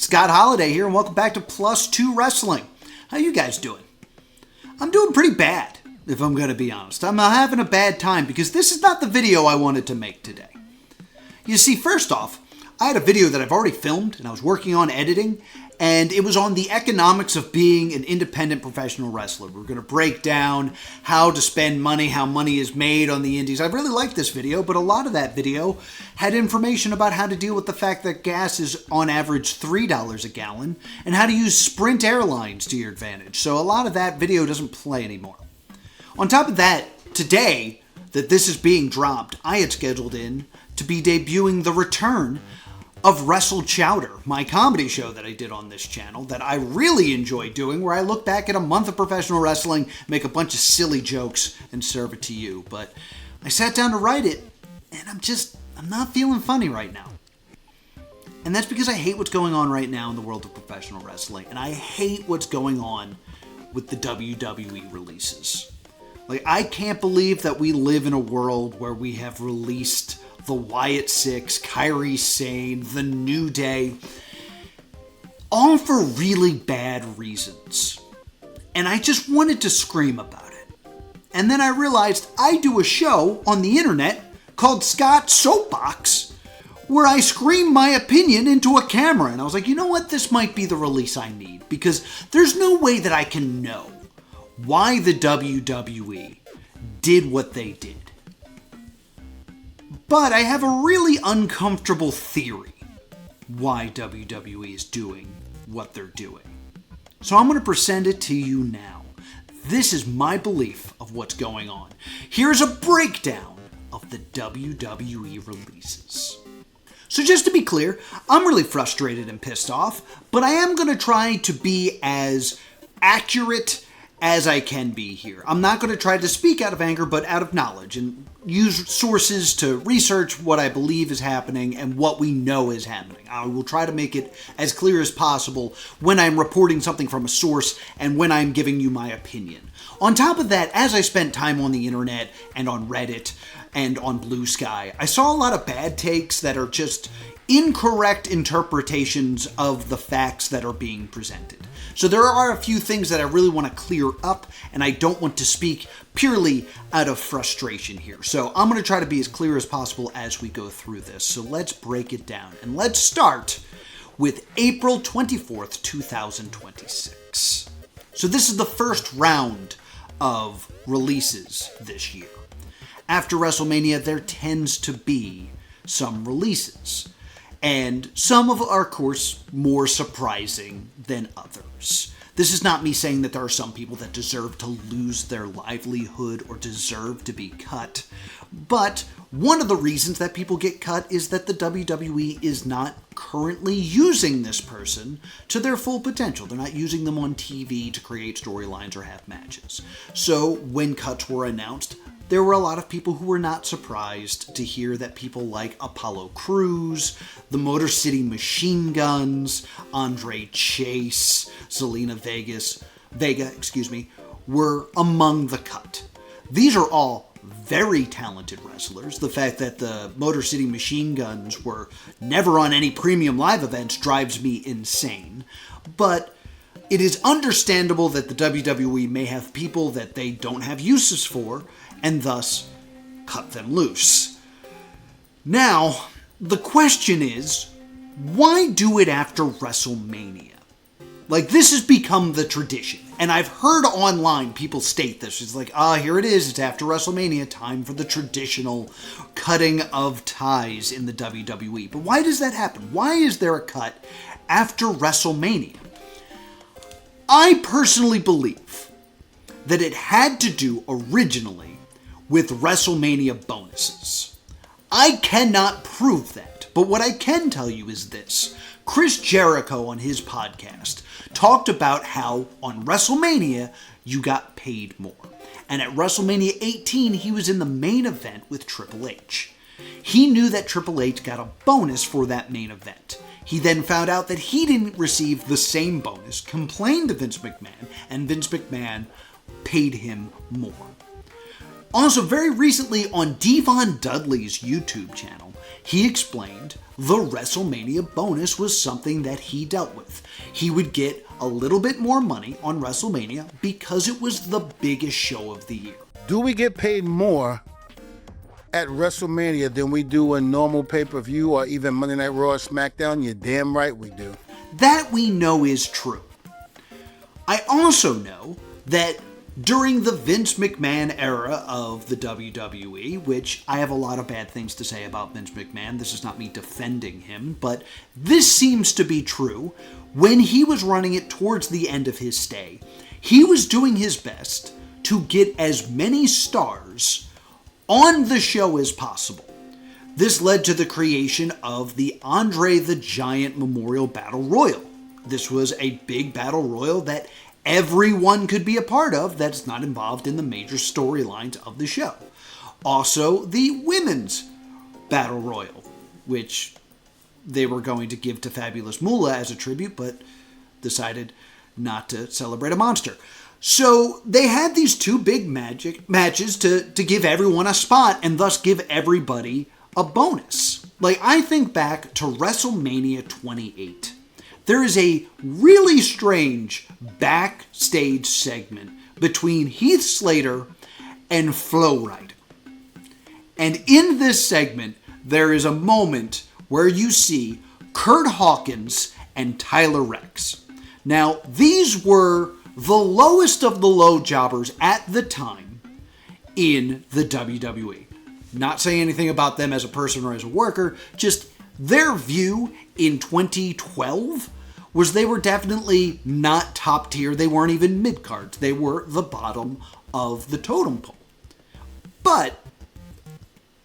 Scott Holliday here, and welcome back to Plus 2 Wrestling. How you guys doing? I'm doing pretty bad, if I'm going to be honest. I'm having a bad time because this is not the video I wanted to make today. You see, first off, I had a video that I've already filmed and I was working on editing, and it was on the economics of being an independent professional wrestler. We're going to break down how to spend money, how money is made on the indies. I really liked this video, but a lot of that video had information about how to deal with the fact that gas is on average $3 a gallon and how to use Sprint Airlines to your advantage. So a lot of that video doesn't play anymore. On top of that, today that this is being dropped, I had scheduled in to be debuting the return of Wrestle Chowder, my comedy show that I did on this channel that I really enjoy doing, where I look back at a month of professional wrestling, make a bunch of silly jokes, and serve it to you. But I sat down to write it, and I'm not feeling funny right now. And that's because I hate what's going on right now in the world of professional wrestling, and I hate what's going on with the WWE releases. I can't believe that we live in a world where we have released the Wyatt Six, Kairi Sane, The New Day, all for really bad reasons. And I just wanted to scream about it. And then I realized I do a show on the internet called Scott Soapbox, where I scream my opinion into a camera. And I was like, you know what? This might be the release I need, because there's no way that I can know why the WWE did what they did. But I have a really uncomfortable theory why WWE is doing what they're doing. So I'm going to present it to you now. This is my belief of what's going on. Here's a breakdown of the WWE releases. So just to be clear, I'm really frustrated and pissed off, but I am going to try to be as accurate as I can be here. I'm not going to try to speak out of anger, but out of knowledge, and use sources to research what I believe is happening and what we know is happening. I will try to make it as clear as possible when I'm reporting something from a source and when I'm giving you my opinion. On top of that, as I spent time on the internet and on Reddit and on Blue Sky, I saw a lot of bad takes that are just incorrect interpretations of the facts that are being presented. So there are a few things that I really want to clear up, and I don't want to speak purely out of frustration here. So I'm going to try to be as clear as possible as we go through this. So let's break it down. And let's start with April 24th, 2026. So this is the first round of releases this year. After WrestleMania, there tends to be some releases. And some are, of course, more surprising than others. This is not me saying that there are some people that deserve to lose their livelihood or deserve to be cut. But one of the reasons that people get cut is that the WWE is not currently using this person to their full potential. They're not using them on TV to create storylines or have matches. So when cuts were announced, there were a lot of people who were not surprised to hear that people like Apollo Crews, the Motor City Machine Guns, Andre Chase, Zelina Vega, were among the cut. These are all very talented wrestlers. The fact that the Motor City Machine Guns were never on any premium live events drives me insane. But it is understandable that the WWE may have people that they don't have uses for, and thus cut them loose. Now, the question is, why do it after WrestleMania? This has become the tradition. And I've heard online people state this. It's like, here it is. It's after WrestleMania. Time for the traditional cutting of ties in the WWE. But why does that happen? Why is there a cut after WrestleMania? I personally believe that it had to do originally with WrestleMania bonuses. I cannot prove that, but what I can tell you is this. Chris Jericho on his podcast talked about how on WrestleMania you got paid more. And at WrestleMania 18 he was in the main event with Triple H. He knew that Triple H got a bonus for that main event. He then found out that he didn't receive the same bonus, complained to Vince McMahon, and Vince McMahon paid him more. Also, very recently on Devon Dudley's YouTube channel, he explained the WrestleMania bonus was something that he dealt with. He would get a little bit more money on WrestleMania because it was the biggest show of the year. Do we get paid more at WrestleMania than we do a normal pay-per-view or even Monday Night Raw or SmackDown? You're damn right we do. That we know is true. I also know that during the Vince McMahon era of the WWE, which I have a lot of bad things to say about Vince McMahon, this is not me defending him, but this seems to be true. When he was running it towards the end of his stay, he was doing his best to get as many stars on the show as possible. This led to the creation of the Andre the Giant Memorial Battle Royal. This was a big battle royal that everyone could be a part of that's not involved in the major storylines of the show. Also, the Women's Battle Royal, which they were going to give to Fabulous Moolah as a tribute, but decided not to celebrate a monster. So they had these two big matches to give everyone a spot and thus give everybody a bonus. Like, I think back to WrestleMania 28. There is a really strange backstage segment between Heath Slater and Flo Rida. And in this segment, there is a moment where you see Kurt Hawkins and Tyler Rex. Now, these were the lowest of the low jobbers at the time in the WWE. Not saying anything about them as a person or as a worker, just their view in 2012 was they were definitely not top tier. They weren't even mid-cards. They were the bottom of the totem pole. But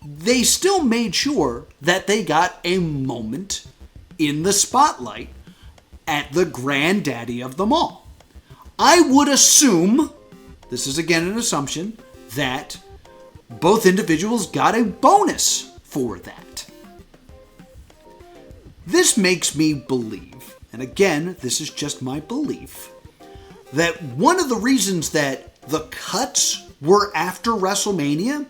they still made sure that they got a moment in the spotlight at the granddaddy of them all. I would assume, this is again an assumption, that both individuals got a bonus for that. This makes me believe, and again, this is just my belief, that one of the reasons that the cuts were after WrestleMania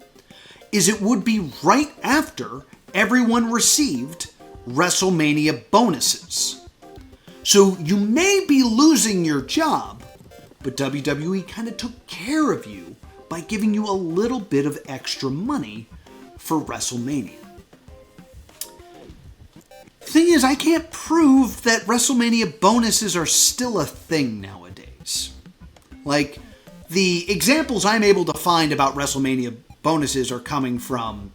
is it would be right after everyone received WrestleMania bonuses. So you may be losing your job, but WWE kind of took care of you by giving you a little bit of extra money for WrestleMania. Thing is, I can't prove that WrestleMania bonuses are still a thing nowadays. Like, the examples I'm able to find about WrestleMania bonuses are coming from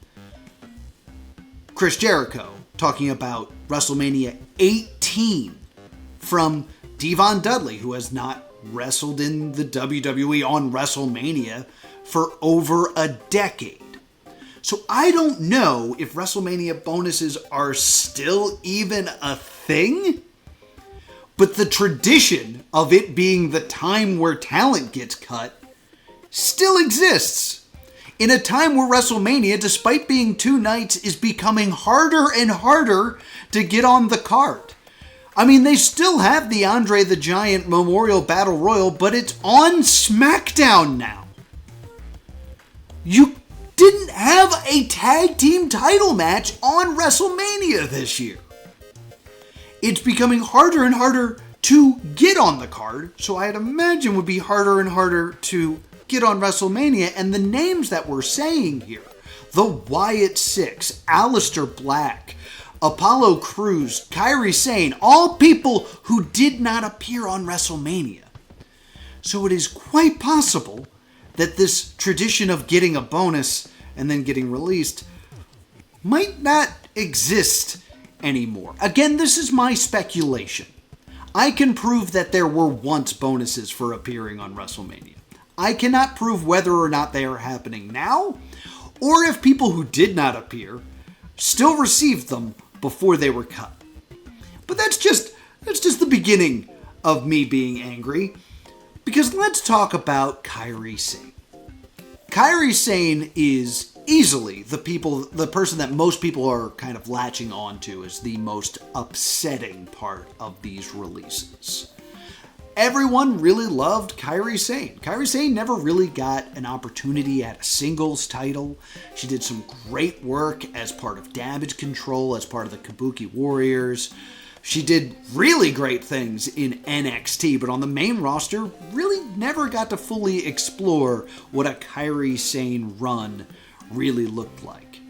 Chris Jericho talking about WrestleMania 18, from Devon Dudley, who has not wrestled in the WWE on WrestleMania for over a decade. So I don't know if WrestleMania bonuses are still even a thing, but the tradition of it being the time where talent gets cut still exists. In a time where WrestleMania, despite being 2 nights, is becoming harder and harder to get on the card. I mean, they still have the Andre the Giant Memorial Battle Royal, but it's on SmackDown now. You didn't have a tag team title match on WrestleMania this year. It's becoming harder and harder to get on the card, so I'd imagine would be harder and harder to get on WrestleMania. And the names that we're saying here, the Wyatt Six, Aleister Black, Apollo Crews, Kairi Sane, all people who did not appear on WrestleMania. So it is quite possible that this tradition of getting a bonus and then getting released might not exist anymore. Again, this is my speculation. I can prove that there were once bonuses for appearing on WrestleMania. I cannot prove whether or not they are happening now, or if people who did not appear still received them before they were cut. But that's just the beginning of me being angry, because let's talk about Kairi Sane. Kairi Sane is easily the person that most people are kind of latching on to as the most upsetting part of these releases. everyone really loved Kairi Sane. Kairi Sane never really got an opportunity at a singles title. She did some great work as part of Damage Control, as part of the Kabuki Warriors. She did really great things in NXT, but on the main roster, really never got to fully explore what a Kairi Sane run really looked like.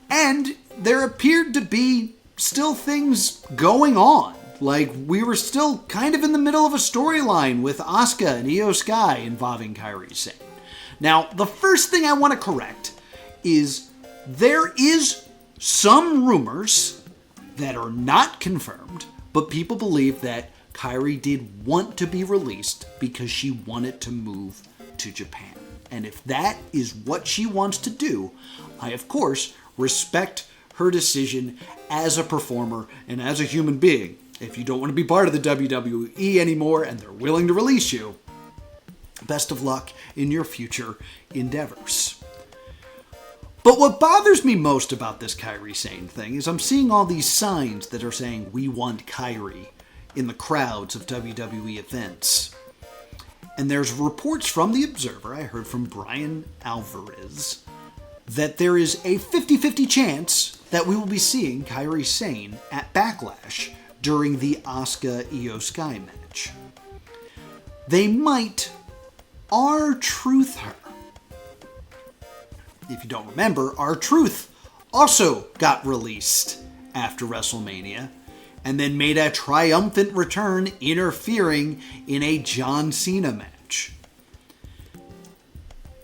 And there appeared to be still things going on. Like, we were still kind of in the middle of a storyline with Asuka and Io Sky involving Kairi Sane. Now, the first thing I want to correct is there is some rumors that are not confirmed, but people believe that Kairi did want to be released because she wanted to move to Japan. And if that is what she wants to do, I, of course, respect her decision as a performer and as a human being. If you don't want to be part of the WWE anymore and they're willing to release you, best of luck in your future endeavors. But what bothers me most about this Kairi Sane thing is I'm seeing all these signs that are saying we want Kairi in the crowds of WWE events. And there's reports from The Observer, I heard from Brian Alvarez, that there is a 50-50 chance that we will be seeing Kairi Sane at Backlash during the Asuka Io Sky match. They might R-Truth her. If you don't remember, R-Truth also got released after WrestleMania and then made a triumphant return interfering in a John Cena match.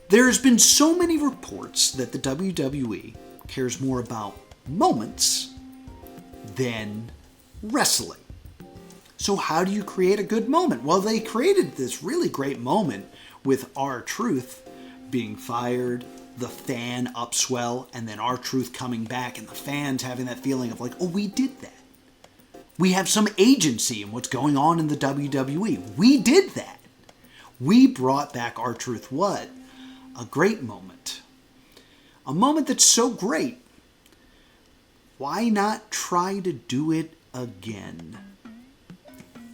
There's been so many reports that the WWE cares more about moments than wrestling. So how do you create a good moment? Well, they created this really great moment with R-Truth being fired, the fan upswell, and then R-Truth coming back and the fans having that feeling of like, oh, we did that. We have some agency in what's going on in the WWE. We did that. We brought back R-Truth. What a great moment. A moment that's so great. Why not try to do it again?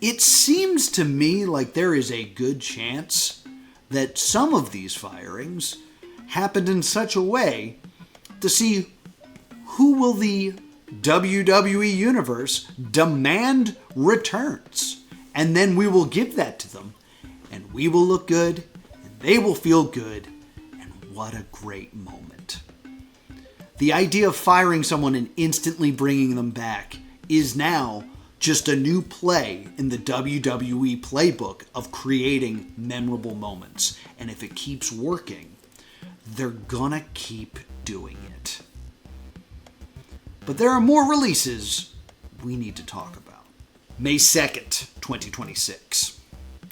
It seems to me like there is a good chance that some of these firings happened in such a way to see who will the WWE Universe demand returns. And then we will give that to them, and we will look good, and they will feel good, and what a great moment. The idea of firing someone and instantly bringing them back is now just a new play in the WWE playbook of creating memorable moments. And if it keeps working, they're gonna keep doing it. But there are more releases we need to talk about. May 2nd, 2026.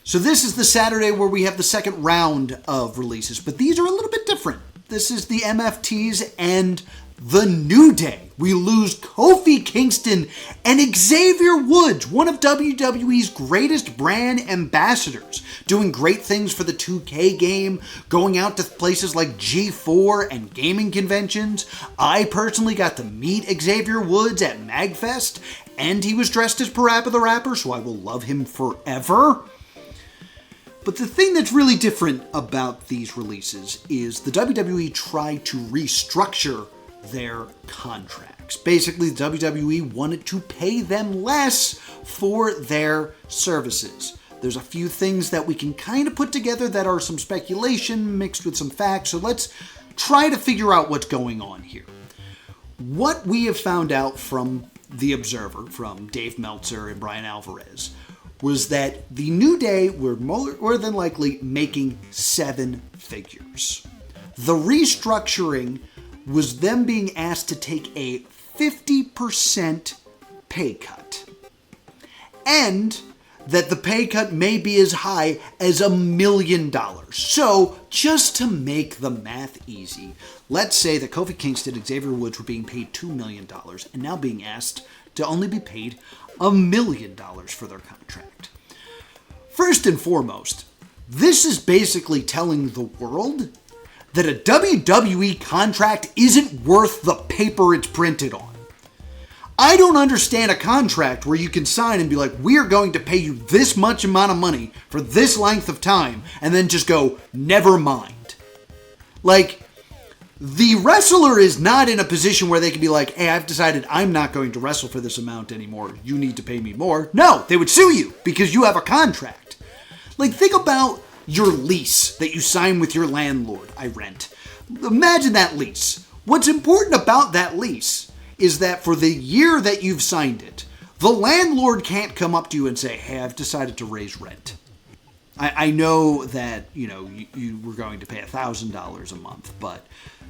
So this is the Saturday where we have the second round of releases, but these are a little bit different. This is the MFTs and the New Day. We lose Kofi Kingston and Xavier Woods, one of WWE's greatest brand ambassadors, doing great things for the 2K game, going out to places like G4 and gaming conventions. I personally got to meet Xavier Woods at MagFest, and he was dressed as Parappa the Rapper, so I will love him forever. But the thing that's really different about these releases is the WWE tried to restructure their contracts. Basically, the WWE wanted to pay them less for their services. There's a few things that we can kind of put together that are some speculation mixed with some facts, so let's try to figure out what's going on here. What we have found out from The Observer, from Dave Meltzer and Brian Alvarez, was that the New Day were more than likely making 7 figures. The restructuring was them being asked to take a 50% pay cut. And that the pay cut may be as high as $1 million. So, just to make the math easy, let's say that Kofi Kingston and Xavier Woods were being paid $2 million and now being asked to only be paid $1 million for their contract. First and foremost, this is basically telling the world that a WWE contract isn't worth the paper it's printed on. I don't understand a contract where you can sign and be like, we're going to pay you this much amount of money for this length of time, and then just go, never mind. Like, the wrestler is not in a position where they can be like, hey, I've decided I'm not going to wrestle for this amount anymore. You need to pay me more. No, they would sue you because you have a contract. Like, think about your lease that you sign with your landlord. I rent. Imagine that lease. What's important about that lease is that for the year that you've signed it, the landlord can't come up to you and say, hey, I've decided to raise rent. I know that, you were going to pay $1,000 a month, but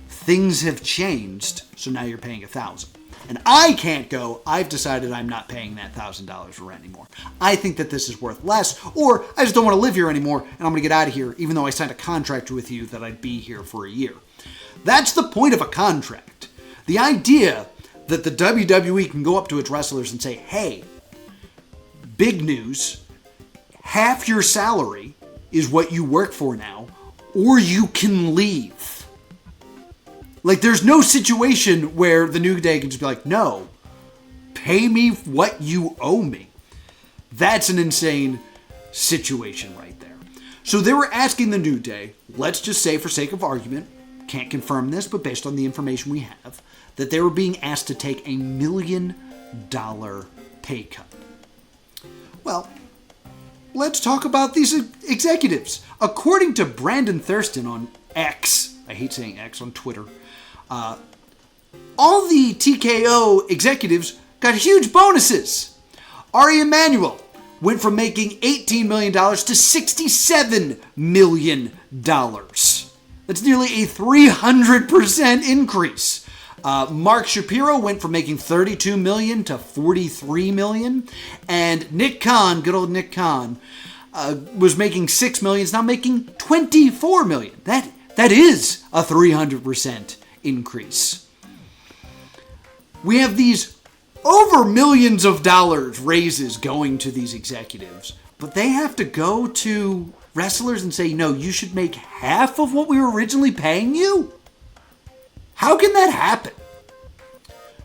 things have changed, so now you're paying $1,000. And I can't go, I've decided I'm not paying that $1,000 for rent anymore. I think that this is worth less, or I just don't want to live here anymore, and I'm going to get out of here, even though I signed a contract with you that I'd be here for a year. That's the point of a contract. The idea that the WWE can go up to its wrestlers and say, hey, big news, half your salary is what you work for now, or you can leave. Like, there's no situation where the New Day can just be like, no, pay me what you owe me. That's an insane situation right there. So they were asking the New Day, let's just say for sake of argument, can't confirm this, but based on the information we have, that they were being asked to take $1 million pay cut. Well, let's talk about these executives. According to Brandon Thurston on X, I hate saying X, on Twitter, all the TKO executives got huge bonuses. Ari Emanuel went from making $18 million to $67 million. That's nearly a 300% increase. Mark Shapiro went from making $32 million to $43 million. And Nick Khan, good old Nick Khan, was making $6 million, is now making $24 million. That is a 300% increase. We have these over millions of dollars raises going to these executives, but they have to go to wrestlers and say, no, you should make half of what we were originally paying you? How can that happen?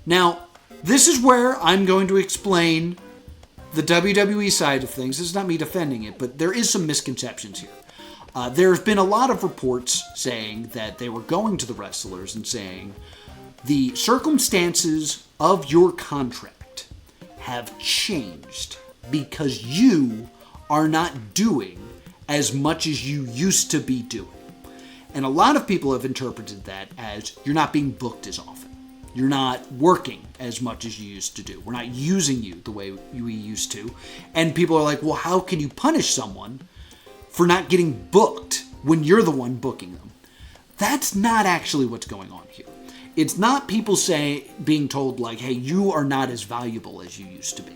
Now, this is where I'm going to explain the WWE side of things. This is not me defending it, but there is some misconceptions here. There's been a lot of reports saying that they were going to the wrestlers and saying, the circumstances of your contract have changed because you are not doing as much as you used to be doing. And a lot of people have interpreted that as you're not being booked as often. You're not working as much as you used to do. We're not using you the way we used to. And people are like, well, how can you punish someone for not getting booked when you're the one booking them? That's not actually what's going on here. It's not people being told like, hey, you are not as valuable as you used to be.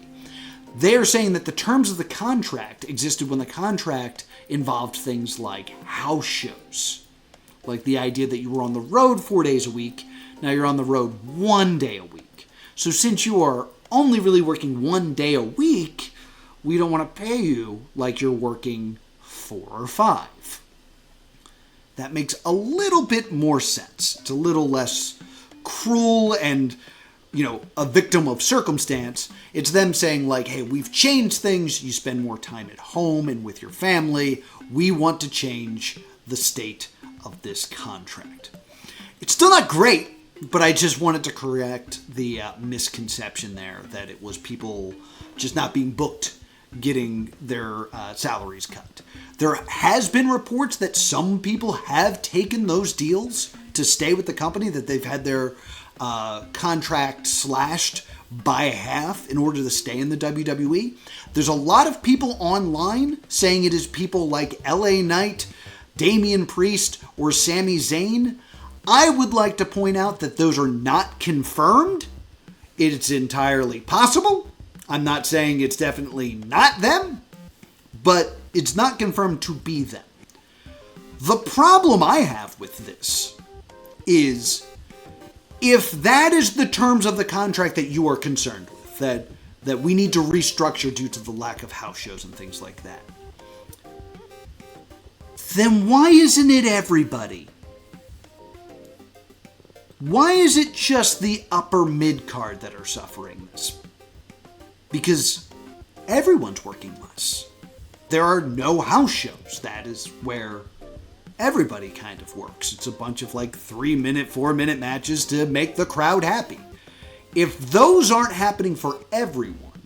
They're saying that the terms of the contract existed when the contract involved things like house shows. Like the idea that you were on the road 4 days a week, now you're on the road 1 day a week. So since you are only really working 1 day a week, we don't want to pay you like you're working 4 or 5. That makes a little bit more sense. It's a little less cruel and, a victim of circumstance. It's them saying like, hey, we've changed things. You spend more time at home and with your family. We want to change the state of this contract. It's still not great, but I just wanted to correct the misconception there that it was people just not being booked getting their salaries cut. There has been reports that some people have taken those deals to stay with the company, that they've had their contract slashed by half in order to stay in the WWE. There's a lot of people online saying it is people like LA Knight, Damian Priest, or Sami Zayn. I would like to point out that those are not confirmed. It's entirely possible. I'm not saying it's definitely not them, but it's not confirmed to be them. The problem I have with this is if that is the terms of the contract that you are concerned with, that we need to restructure due to the lack of house shows and things like that, then why isn't it everybody? Why is it just the upper mid-card that are suffering this? Because everyone's working less. There are no house shows. That is where everybody kind of works. It's a bunch of like 3-minute, 4-minute matches to make the crowd happy. If those aren't happening for everyone,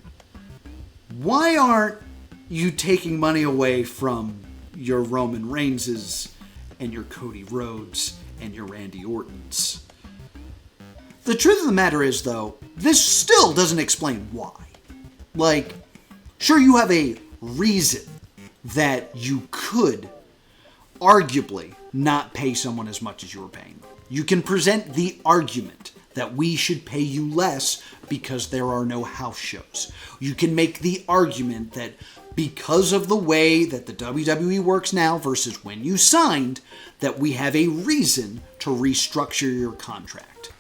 why aren't you taking money away from your Roman Reigns' and your Cody Rhodes and your Randy Ortons? The truth of the matter is, though, this still doesn't explain why. Like, sure, you have a reason that you could arguably not pay someone as much as you were paying them. You can present the argument that we should pay you less because there are no house shows. You can make the argument that because of the way that the WWE works now versus when you signed, that we have a reason to restructure your contract.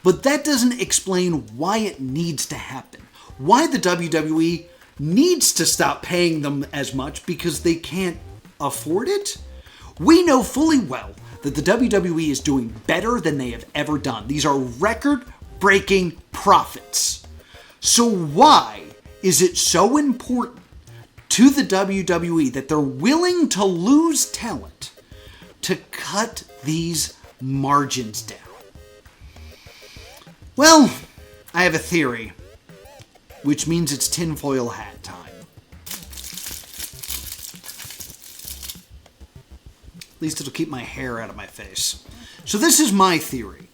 But that doesn't explain why it needs to happen. Why the WWE needs to stop paying them as much because they can't afford it? We know fully well that the WWE is doing better than they have ever done. These are record-breaking profits. So why is it so important to the WWE that they're willing to lose talent to cut these margins down? Well, I have a theory, which means it's tinfoil hat time. At least it'll keep my hair out of my face. So this is my theory,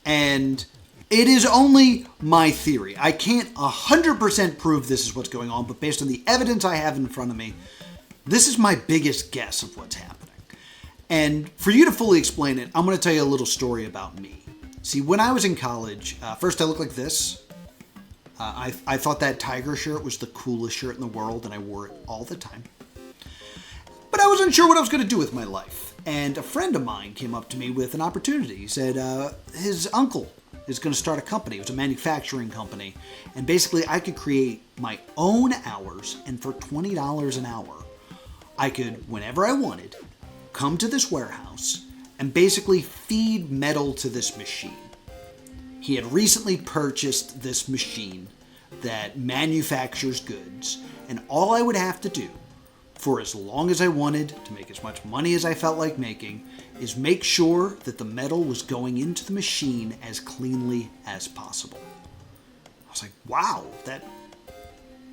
and it is only my theory. I can't 100% prove this is what's going on, but based on the evidence I have in front of me, this is my biggest guess of what's happening. And for you to fully explain it, I'm going to tell you a little story about me. See, when I was in college, first I looked like this. I thought that tiger shirt was the coolest shirt in the world, and I wore it all the time. But I wasn't sure what I was going to do with my life. And a friend of mine came up to me with an opportunity. He said his uncle is going to start a company. It was a manufacturing company. And basically, I could create my own hours, and for $20 an hour, I could, whenever I wanted, come to this warehouse and basically feed metal to this machine. He had recently purchased this machine that manufactures goods, and all I would have to do for as long as I wanted to make as much money as I felt like making is make sure that the metal was going into the machine as cleanly as possible. I was like, wow, that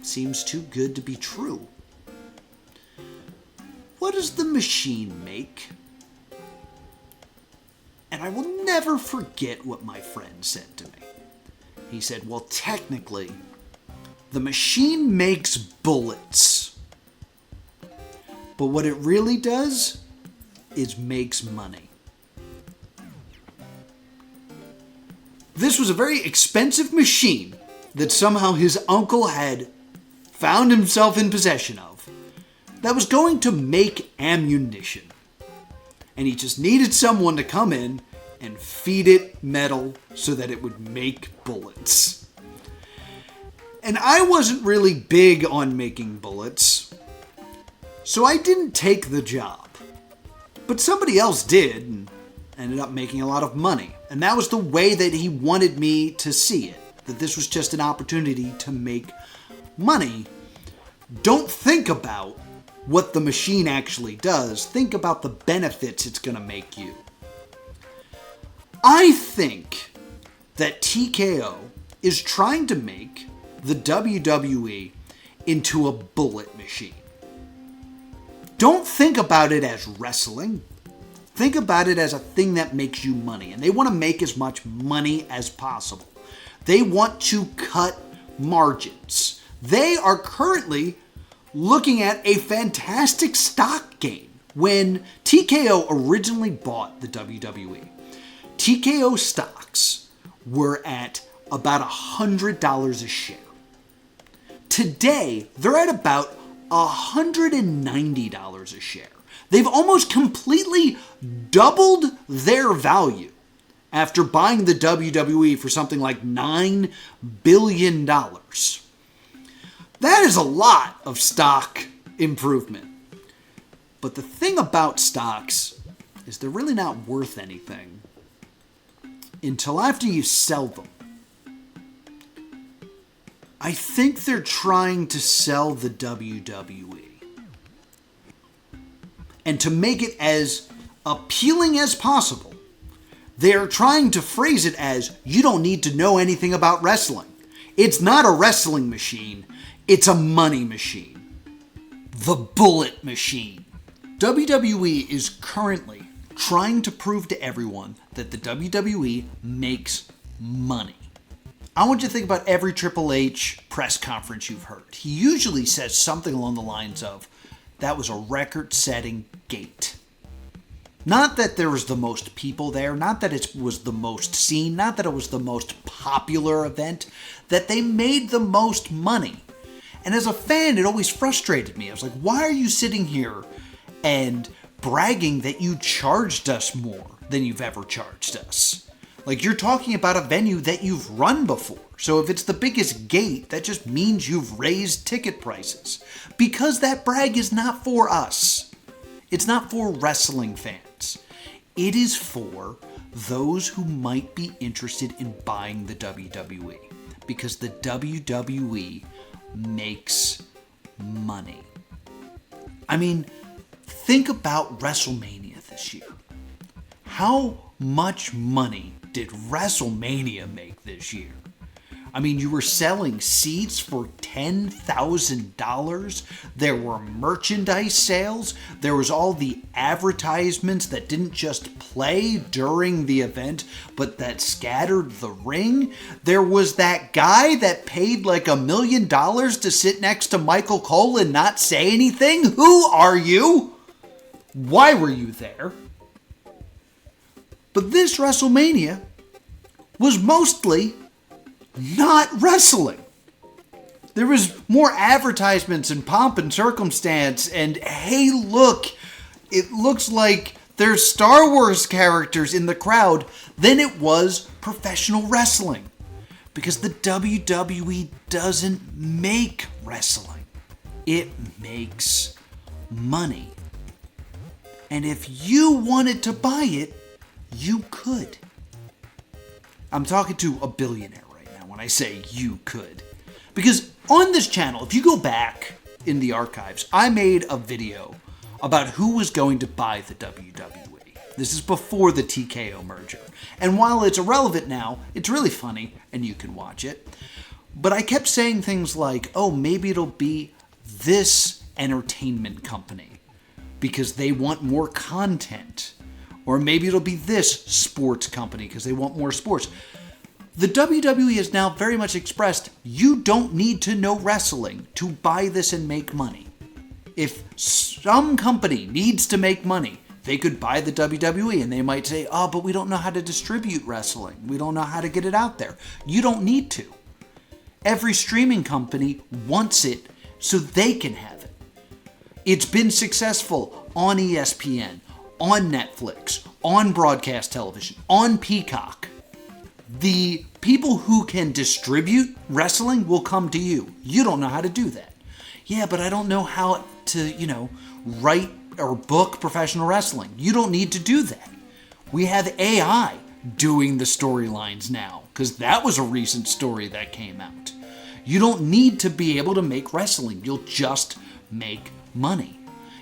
seems too good to be true. What does the machine make? And I will never forget what my friend said to me. He said, well, technically, the machine makes bullets. But what it really does is makes money. This was a very expensive machine that somehow his uncle had found himself in possession of that was going to make ammunition. And he just needed someone to come in and feed it metal so that it would make bullets. And I wasn't really big on making bullets, so I didn't take the job. But somebody else did and ended up making a lot of money. And that was the way that he wanted me to see it, that this was just an opportunity to make money. Don't think about what the machine actually does. Think about the benefits it's going to make you. I think that TKO is trying to make the WWE into a bullet machine. Don't think about it as wrestling. Think about it as a thing that makes you money. And they want to make as much money as possible. They want to cut margins. They are currently looking at a fantastic stock gain. When TKO originally bought the WWE, TKO stocks were at about $100 a share. Today, they're at about $190 a share. They've almost completely doubled their value after buying the WWE for something like $9 billion. That is a lot of stock improvement. But the thing about stocks is they're really not worth anything until after you sell them. I think they're trying to sell the WWE. And to make it as appealing as possible, they're trying to phrase it as, you don't need to know anything about wrestling. It's not a wrestling machine, it's a money machine. The bullet machine. WWE is currently trying to prove to everyone that the WWE makes money. I want you to think about every Triple H press conference you've heard. He usually says something along the lines of, that was a record-setting gate. Not that there was the most people there, not that it was the most seen, not that it was the most popular event, that they made the most money. And as a fan, it always frustrated me. I was like, why are you sitting here and bragging that you charged us more than you've ever charged us? Like, you're talking about a venue that you've run before. So if it's the biggest gate, that just means you've raised ticket prices. Because that brag is not for us. It's not for wrestling fans. It is for those who might be interested in buying the WWE. Because the WWE makes money. I mean, think about WrestleMania this year. How much money did WrestleMania make this year? I mean, you were selling seats for $10,000. There were merchandise sales. There was all the advertisements that didn't just play during the event, but that scattered the ring. There was that guy that paid like $1 million to sit next to Michael Cole and not say anything. Who are you? Why were you there? But this WrestleMania was mostly not wrestling. There was more advertisements and pomp and circumstance and, hey, look, it looks like there's Star Wars characters in the crowd than it was professional wrestling. Because the WWE doesn't make wrestling. It makes money. And if you wanted to buy it, you could. I'm talking to a billionaire right now when I say you could. Because on this channel, if you go back in the archives, I made a video about who was going to buy the WWE. This is before the TKO merger. And while it's irrelevant now, it's really funny and you can watch it. But I kept saying things like, oh, maybe it'll be this entertainment company because they want more content. Or maybe it'll be this sports company because they want more sports. The WWE has now very much expressed, you don't need to know wrestling to buy this and make money. If some company needs to make money, they could buy the WWE and they might say, oh, but we don't know how to distribute wrestling. We don't know how to get it out there. You don't need to. Every streaming company wants it so they can have it. It's been successful on ESPN, on Netflix, on broadcast television, on Peacock. The people who can distribute wrestling will come to you. You don't know how to do that. Yeah, but I don't know how to, write or book professional wrestling. You don't need to do that. We have AI doing the storylines now, because that was a recent story that came out. You don't need to be able to make wrestling. You'll just make money.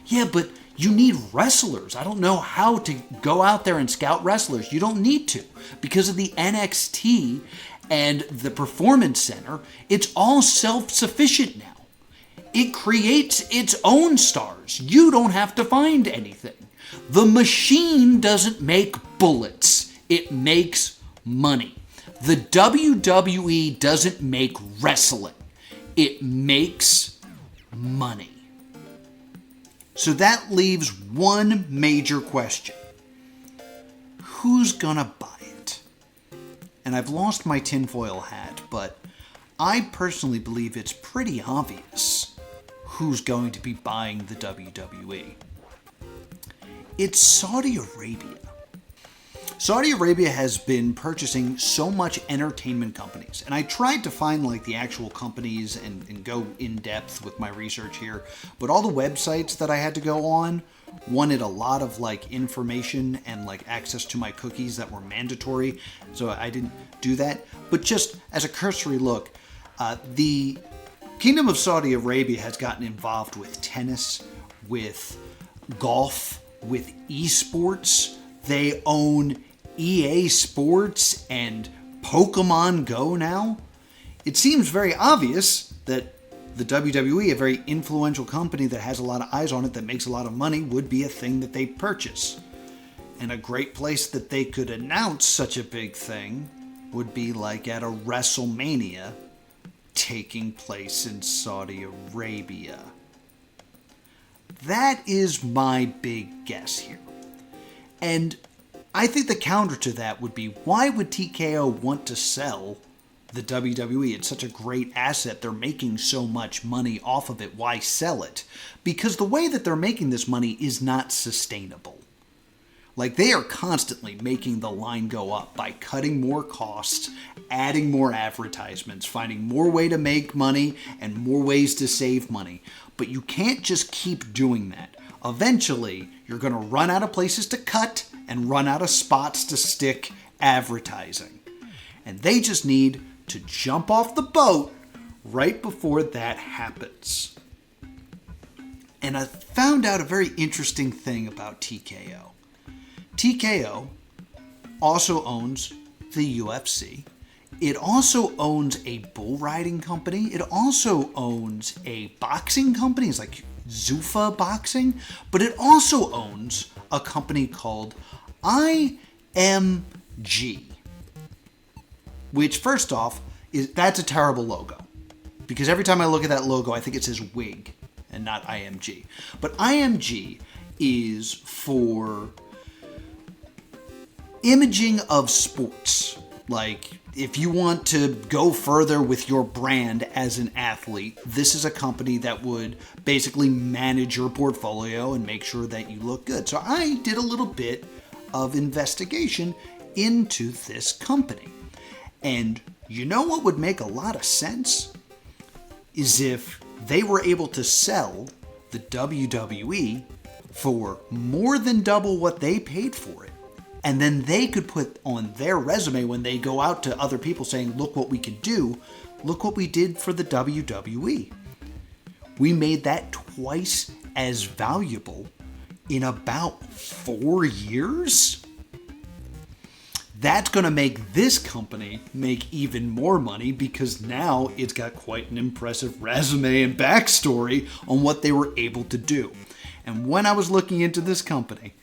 Yeah, but you need wrestlers. I don't know how to go out there and scout wrestlers. You don't need to. Because of the NXT and the Performance Center, it's all self-sufficient now. It creates its own stars. You don't have to find anything. The machine doesn't make bullets. It makes money. The WWE doesn't make wrestling. It makes money. So that leaves one major question. Who's gonna buy it? And I've lost my tinfoil hat, but I personally believe it's pretty obvious who's going to be buying the WWE. It's Saudi Arabia. Saudi Arabia has been purchasing so much entertainment companies, and I tried to find like the actual companies and go in depth with my research here, but all the websites that I had to go on wanted a lot of like information and like access to my cookies that were mandatory, so I didn't do that. But just as a cursory look, the Kingdom of Saudi Arabia has gotten involved with tennis, with golf, with esports. They own EA Sports and Pokemon Go now. It seems very obvious that the WWE, a very influential company that has a lot of eyes on it, that makes a lot of money, would be a thing that they purchase. And a great place that they could announce such a big thing would be like at a WrestleMania taking place in Saudi Arabia. That is my big guess here. And I think the counter to that would be, why would TKO want to sell the WWE? It's such a great asset. They're making so much money off of it. Why sell it? Because the way that they're making this money is not sustainable. Like, they are constantly making the line go up by cutting more costs, adding more advertisements, finding more way to make money and more ways to save money. But you can't just keep doing that. Eventually, you're going to run out of places to cut and run out of spots to stick advertising. And they just need to jump off the boat right before that happens. And I found out a very interesting thing about TKO. TKO also owns the UFC. It also owns a bull riding company. It also owns a boxing company. It's like Zuffa Boxing. But it also owns a company called IMG, which, first off, that's a terrible logo, because every time I look at that logo, I think it says WIG and not IMG. But IMG is for imaging of sports. Like, if you want to go further with your brand as an athlete, this is a company that would basically manage your portfolio and make sure that you look good. So I did a little bit of investigation into this company. And you know what would make a lot of sense? Is if they were able to sell the WWE for more than double what they paid for it. And then they could put on their resume when they go out to other people saying, look what we could do. Look what we did for the WWE. We made that twice as valuable in about 4 years. That's going to make this company make even more money, because now it's got quite an impressive resume and backstory on what they were able to do. And when I was looking into this company,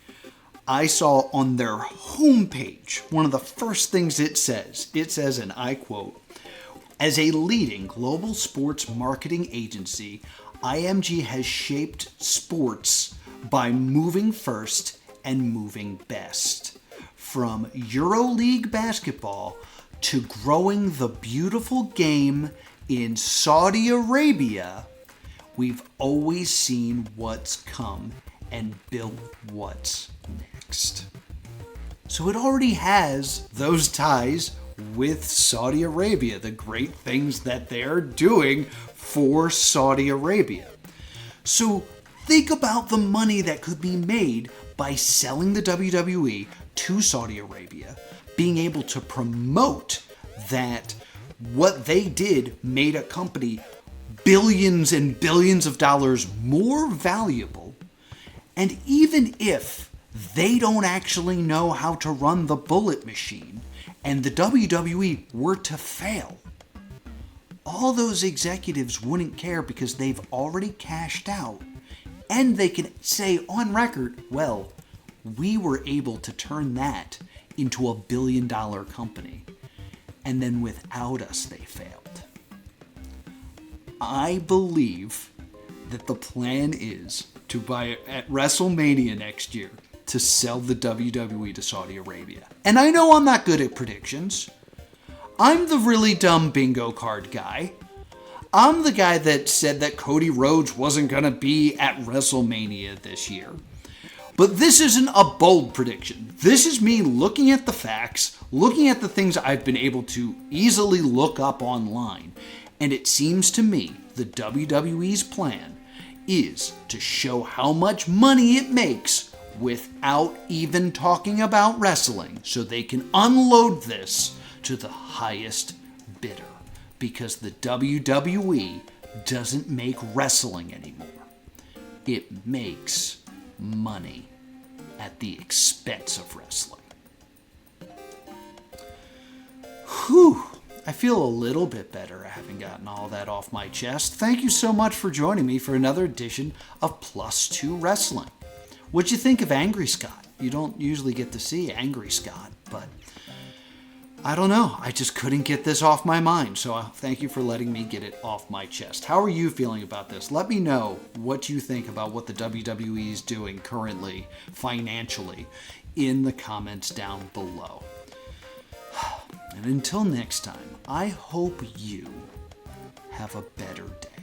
I saw on their homepage, one of the first things it says, and I quote, "As a leading global sports marketing agency, IMG has shaped sports by moving first and moving best. From EuroLeague basketball to growing the beautiful game in Saudi Arabia, we've always seen what's come and built what's next." So it already has those ties with Saudi Arabia, the great things that they're doing for Saudi Arabia. So think about the money that could be made by selling the WWE to Saudi Arabia, being able to promote that what they did made a company billions and billions of dollars more valuable. And even if they don't actually know how to run the bullet machine and the WWE were to fail, all those executives wouldn't care, because they've already cashed out, and they can say on record, well, we were able to turn that into $1 billion company, and then without us they failed. I believe that the plan is to buy at WrestleMania next year to sell the WWE to Saudi Arabia. And I know I'm not good at predictions. I'm the really dumb bingo card guy. I'm the guy that said that Cody Rhodes wasn't going to be at WrestleMania this year. But this isn't a bold prediction. This is me looking at the facts, looking at the things I've been able to easily look up online. And it seems to me the WWE's plan is to show how much money it makes without even talking about wrestling, so they can unload this to the highest bidder. Because the WWE doesn't make wrestling anymore. It makes money at the expense of wrestling. Whew. I feel a little bit better having gotten all that off my chest. Thank you so much for joining me for another edition of Plus 2 Wrestling. What'd you think of Angry Scott? You don't usually get to see Angry Scott, but I don't know. I just couldn't get this off my mind, so thank you for letting me get it off my chest. How are you feeling about this? Let me know what you think about what the WWE is doing currently, financially, in the comments down below. And until next time, I hope you have a better day.